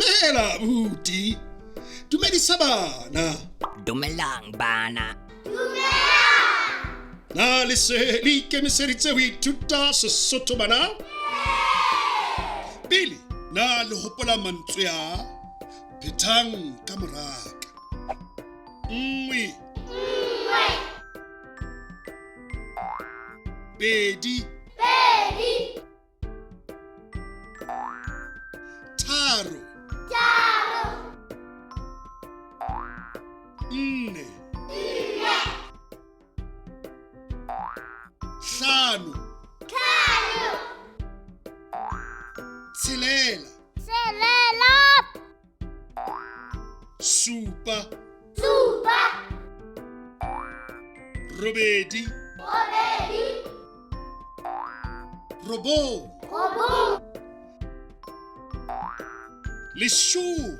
Dumela abuti. Dumedisa bana. Dumelang bana. Na le se le ikemiseditse ho ithuta Sesotho bana? Pele, na le hopola mantswe a phethang ka moraka. Nngwe. Pedi. Tharo. Nne. Hlano. Tshelela. Supa. Robedi. Robong. Leshome.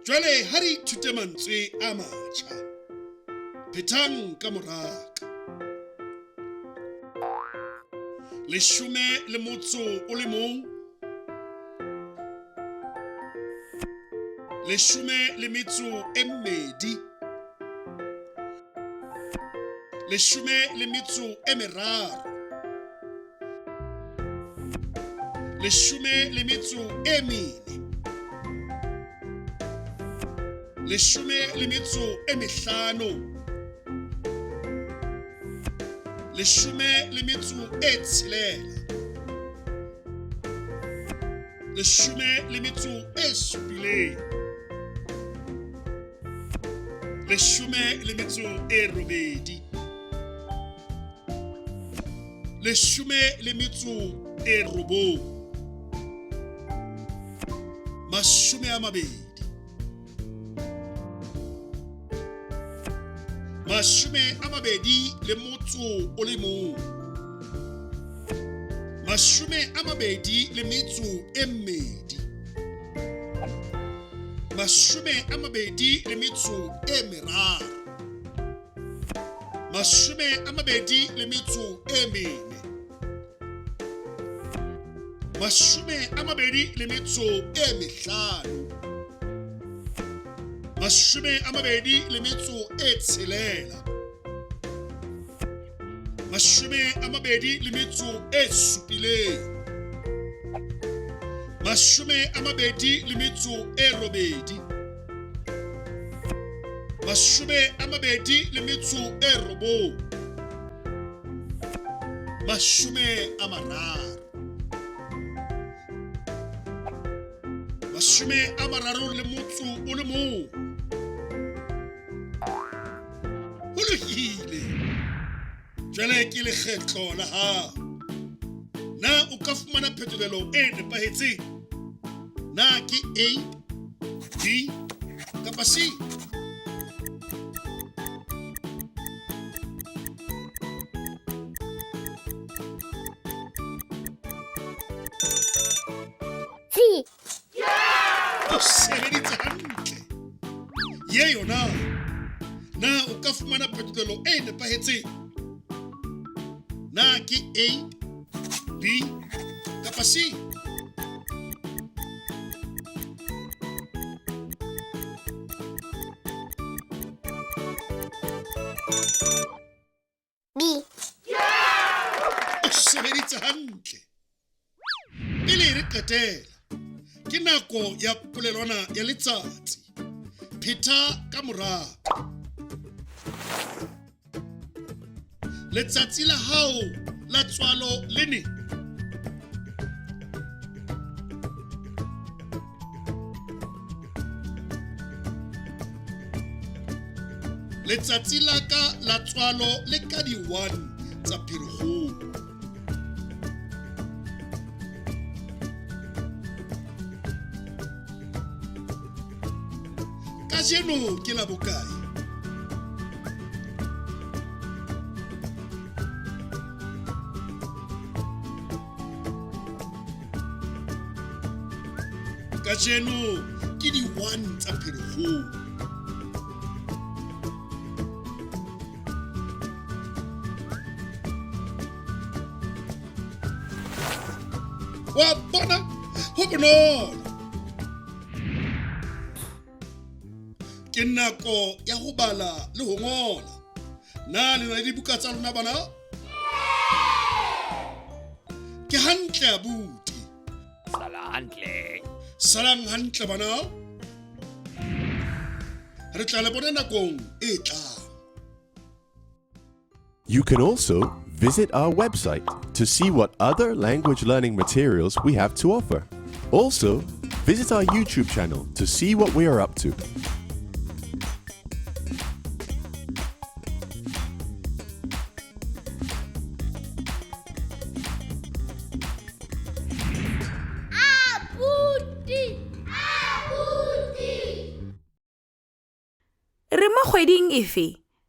Jwale ha re ithute mantswe a matjha. Phethang ka moraka. Leshome le motso o le mong. Leshome le metso e mmedi. Leshome le metso e meraro. Leshome le metso e mene. Leshome le metso e mehlano. Leshome le metso e tshelela. Leshome le metso e supileng. Leshome le metso e robedi. Leshome le metso e robong. Mashome a mabedi. Mashome a mabedi le motso o le mong. Mashome a mabedi le metso e mmedi. Mashome a mabedi le metso e meraro. Mashome a mabedi le metso e mene. Mashome a mabedi le metso e mehlano. Mashome a mabedi le metso e tshelela. Mashome a mabedi le metso e supileng. Mashome a mabedi le metso e robedi. Mashome a mabedi le metso e robong. Mashome a mararo. Mashome a mararo le motso o le mong. Ho lohile. Jwale ke lekgetlo la hao. Na o ka fumana phetolelo e nepahetseng? Na ke A, B, kapa C? O sebeditse hantle. Ye yona. Na o ka fumana phetolelo e nepahetseng? Na ke A, B, kapa C? B. O sebeditse hantle. Pele re qetela, ke nako ya polelwana ya letsatsi. Phetha ka moraka. Letsatsi la hao la tswalo le ne. Letsatsi la ka la tswalo le ka di-1 tsa Pherekgong. Kajeno ke la bokae? Kajeno ke di-1 tsa Pherekgong. Wa bona ho bonolo. Ke nako ya ho bala le ho ngola. Na le na le dibuka tsa lona bana? Ke hantle abuti. Sala hantle. Salang hantle bana. Re tla le bona nakong e tlang. You can also visit our website to see what other language learning materials we have to offer. Also, visit our YouTube channel to see what we are up to. Re mo kgweding efe?